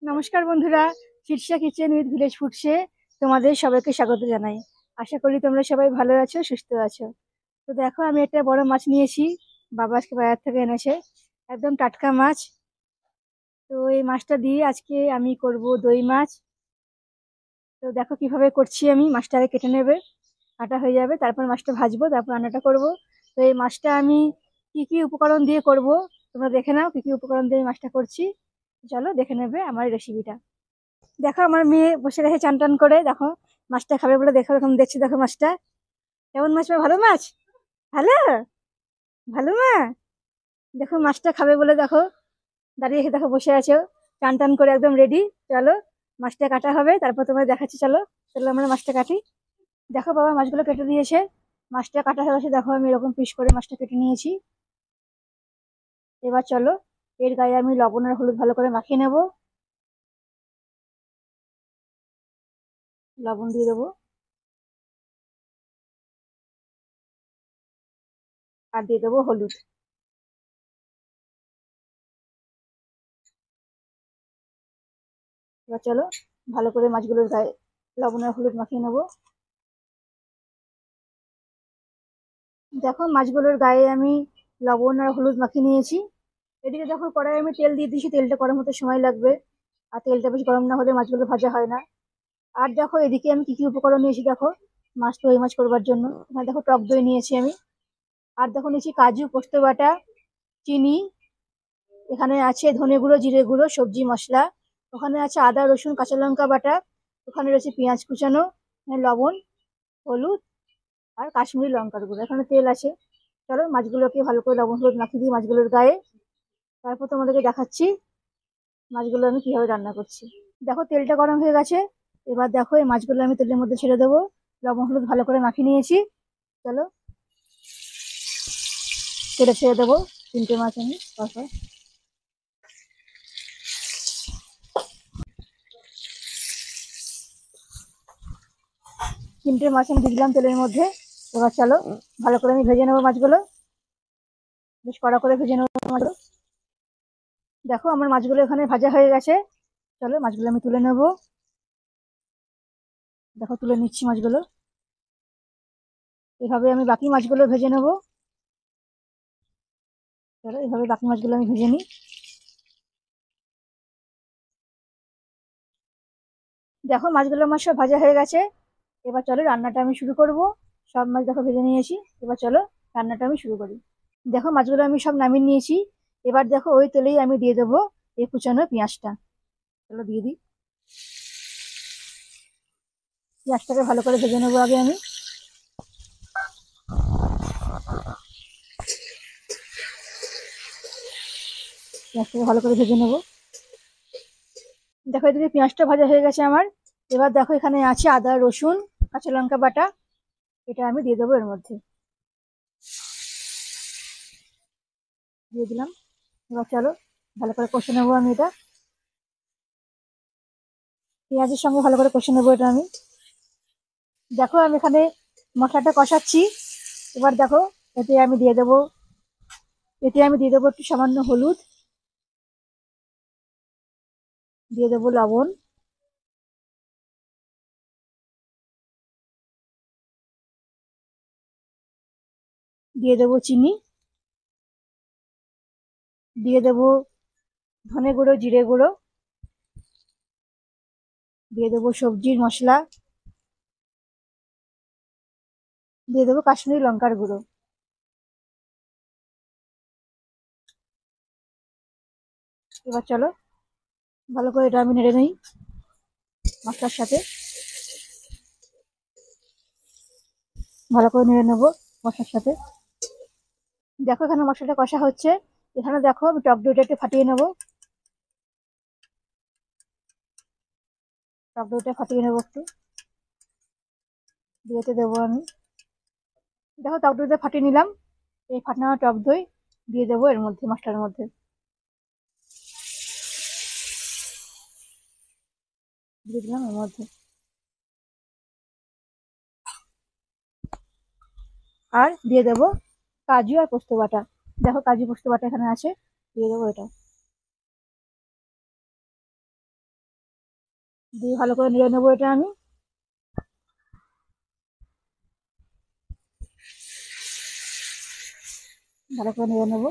নমস্কার বন্ধুরা, Shirsha kitchen with village ফুডসে তোমাদের সবাইকে স্বাগত জানাই। আশা করি তোমরা সবাই ভালো আছো, সুস্থ আছো। তো দেখো, আমি একটা বড় মাছ নিয়েছি। বাবা আজকে বাজার থেকে এনেছে, একদম টাটকা মাছ। তো এই মাছটা দিয়ে আজকে আমি করব দই মাছ। তো দেখো কিভাবে করছি। আমি মাছটাকে কেটে নেবে, কাটা হয়ে যাবে, তারপর মাছটা ভাজবো, তারপর রান্নাটা করব। তো এই মাছটা আমি কি কি উপকরণ দিয়ে করব তোমরা দেখে নাও। কি কি উপকরণ দিয়ে এই মাছটা করছি, চলো দেখে নেবে আমার রেসিপিটা। দেখো, আমার মেয়ে বসে গেছে চান টান করে। দেখো মাছটা খাবে বলে, দেখো এখন দেখছি। দেখো মাছটা কেমন মাছ, ভালো মাছ, ভালো ভালো মা। দেখো মাছটা খাবে বলে দেখো দাঁড়িয়ে দেখো বসে আছো, চান টান করে একদম রেডি। চলো মাছটা কাটা হবে, তারপর তোমার দেখাচ্ছি। চলো চলো আমরা মাছটা কাটি। দেখো বাবা মাছগুলো কেটে দিয়েছে, মাছটা কাটা হয়ে গেছে। দেখো আমি এরকম পিস করে মাছটা কেটে নিয়েছি। এবার চলো এর গায়ে আমি লবণ আর হলুদ ভালো করে মাখিয়ে নেব। লবণ দিয়ে দেবো, আর দিয়ে দেবো হলুদ। এবার চলো ভালো করে মাছগুলোর গায়ে লবণ আর হলুদ মাখিয়ে নেবো। দেখো মাছগুলোর গায়ে আমি লবণ আর হলুদ মাখিয়ে নিয়েছি। এদিকে দেখো কড়াই আমি তেল দিয়ে দিয়েছি, তেলটা গরম হতে সময় লাগবে। আর তেলটা বেশি গরম না হলে মাছগুলো ভাজা হয় না। আর দেখো এদিকে আমি কি কি উপকরণ নিয়েছি দেখো, মাছ দই মাছ করবার জন্য। এখানে দেখো টক দই নিয়েছি আমি। আর দেখো নিয়েছি কাজু, পোস্ত বাটা, চিনি। এখানে আছে ধনে গুঁড়ো, জিরে গুঁড়ো, সবজি মশলা। ওখানে আছে আদা রসুন কাঁচা লঙ্কা বাটা। ওখানে রয়েছে পেঁয়াজ কুচানো, এখানে লবণ, হলুদ আর কাশ্মীরি লঙ্কার গুঁড়ো। এখানে তেল আছে। চলো মাছগুলোকে ভালো করে লবণ হলুদ মাখিয়ে দিই মাছগুলোর গায়ে। তারপর তোমাদেরকে দেখাচ্ছি মাছগুলো আমি কিভাবে রান্না করছি। দেখো তেলটা গরম হয়ে গেছে। এবার দেখো এই মাছগুলো আমি তেলের মধ্যে ছেড়ে দেবো। লবণ হলুদ ভালো করে মাখিয়ে নিয়েছি। চলো তেলে ছেড়ে দেবো তিনটে মাছ আমি পরপর। তিনটে মাছ আমি দিয়ে দিলাম তেলের মধ্যে। এবার চলো ভালো করে আমি ভেজে নেবো মাছগুলো, বেশ কড়া করে ভেজে নেবো মাছগুলো। দেখো আমার মাছগুলো এখানে ভাজা হয়ে গেছে। চলো মাছগুলো আমি তুলে নেবো। দেখো তুলে নিচ্ছি মাছগুলো। এভাবে আমি বাকি মাছগুলো ভেজে নেবো। চলো এভাবে বাকি মাছগুলো আমি ভেজে নিই। দেখো মাছগুলো আমার সব ভাজা হয়ে গেছে। এবার চলো রান্নাটা আমি শুরু করব। সব মাছ দেখো ভেজে নিয়েছি। এবার চলো রান্নাটা আমি শুরু করি। দেখো মাছগুলো আমি সব নামিয়ে নিয়েছি। এবার দেখো ওই তেলেই আমি দিয়ে দেবো এই কুচানো পেঁয়াজটা। চলো দিয়ে দিই। পেঁয়াজটাকে ভালো করে ভেজে নেবো আগে আমি। পেঁয়াজটাকে ভালো করে ভেজে নেবো। দেখো এদিকে পেঁয়াজটা ভাজা হয়ে গেছে আমার। এবার দেখো এখানে আছে আদা রসুন কাঁচা লঙ্কা বাটা, এটা আমি দিয়ে দেবো এর মধ্যে। দিয়ে দিলাম। এবার চলো ভালো করে কষে নেবো আমি এটা। পেঁয়াজের সঙ্গে ভালো করে কষে নেবো এটা আমি। দেখো আমি এখানে মশলাটা কষাচ্ছি। এবার দেখো এতে আমি দিয়ে দেবো একটু সামান্য হলুদ, দিয়ে দেবো লবণ, দিয়ে দেবো চিনি, দিয়ে দেবো ধনে গুঁড়ো জিরে গুঁড়ো, দিয়ে দেবো সবজির মশলা, দিয়ে দেবো কাশ্মীরি লঙ্কার গুঁড়ো। এবার চলো ভালো করে এটা আমি নেড়ে নিই মশলার সাথে। ভালো করে নেড়ে নেবো মশলার সাথে। দেখো এখানে মশলাটা কষা হচ্ছে। এখানে দেখো আমি টক দইটা একটু ফাটিয়ে নেবো। টক দইটা ফাটিয়ে নেবো একটু, দিয়েতে দেবো আমি। দেখো টক দইটা ফাটিয়ে নিলাম। এই ফাটানো টক দই দিয়ে দেবো এর মধ্যে, মশলার মধ্যে দিয়ে দিলাম এর মধ্যে। আর দিয়ে দেবো কাজু আর পোস্ত বাটা। দেখো কাজু পোস্ত বাটা এখানে আছে, দিয়ে দেবো এটা। দিয়ে ভালো করে নেড়ে নেবো এটা আমি। ভালো করে নেড়ে নেবো।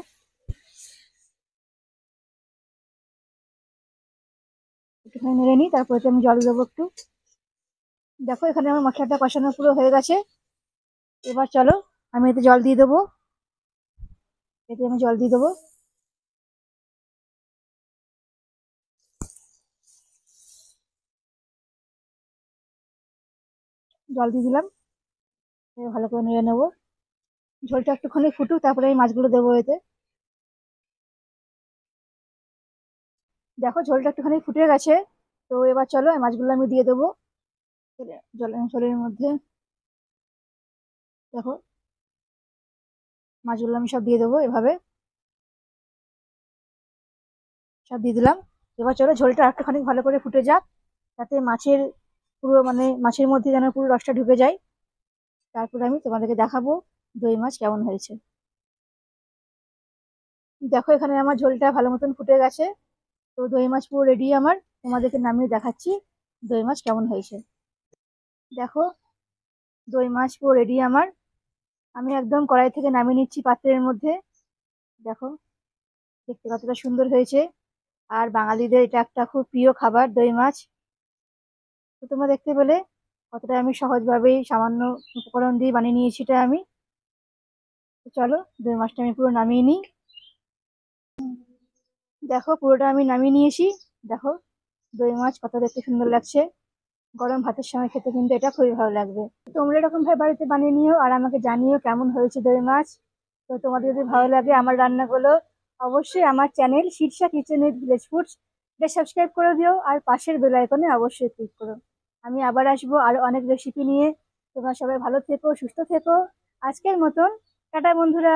একটুখানি নেড়ে নিই, তারপরে আমি জল দেবো একটু। দেখো এখানে আমার মশলাটা কষানো পুরো হয়ে গেছে। এবার চলো আমি এতে জল দিয়ে দেবো। এতে আমি জল দিয়ে দেবো। জল দিয়ে দিলাম। এবার ভালো করে নেড়ে নেবো। ঝোলটা একটুখানি ফুটুক, তারপরে এই মাছগুলো দেবো এতে। দেখো ঝোলটা একটুখানি ফুটে গেছে। তো এবার চলো এই মাছগুলো আমি দিয়ে দেবো ঝোলের মধ্যে। দেখো মাছগুলো আমি সব দিয়ে দেবো এভাবে। সব দিয়ে দিলাম। এবার চলো ঝোলটা একটুখানি ভালো করে ফুটে যাক, যাতে মাছের পুরো মানে মাছের মধ্যে যেন পুরো রসটা ঢুকে যায়। তারপরে আমি তোমাদেরকে দেখাবো দই মাছ কেমন হয়েছে। দেখো এখানে আমার ঝোলটা ভালো মতন ফুটে গেছে। তো দই মাছ পুরো রেডি আমার। তোমাদেরকে নামিয়ে দেখাচ্ছি দই মাছ কেমন হয়েছে। দেখো দই মাছ পুরো রেডি আমার। আমি একদম কড়াই থেকে নামিয়ে নিচ্ছি পাত্রের মধ্যে। দেখো দেখতে কতটা সুন্দর হয়েছে। আর বাঙালিদের এটা একটা খুব প্রিয় খাবার দই মাছ। তো তোমরা দেখতে পেলে কতটা আমি সহজভাবেই সামান্য উপকরণ দিয়ে বানিয়ে নিয়েছি এটা আমি। তো চলো দই মাছটা আমি পুরো নামিয়ে নিই। দেখো পুরোটা আমি নামিয়ে নিয়েছি। দেখো দই মাছ কত দেখতে সুন্দর লাগছে। গরম ভাতের সময় খেতে কিন্তু এটা খুবই ভালো লাগবে। তোমরা এরকম ভাবে বাড়িতে বানিয়ে নিও আর আমাকে জানিও কেমন হয়েছে দই মাছ। তো তোমাদের যদি ভালো লাগে আমার রান্নাগুলো, অবশ্যই আমার channel Shirsha kitchen with village foods এটা সাবস্ক্রাইব করে দিও আর পাশের বেল আইকনে অবশ্যই ক্লিক করো। আমি আবার আসবো আরো অনেক রেসিপি নিয়ে। তোমরা সবাই ভালো থেকো, সুস্থ থেকো। আজকের মতন টাটা বন্ধুরা।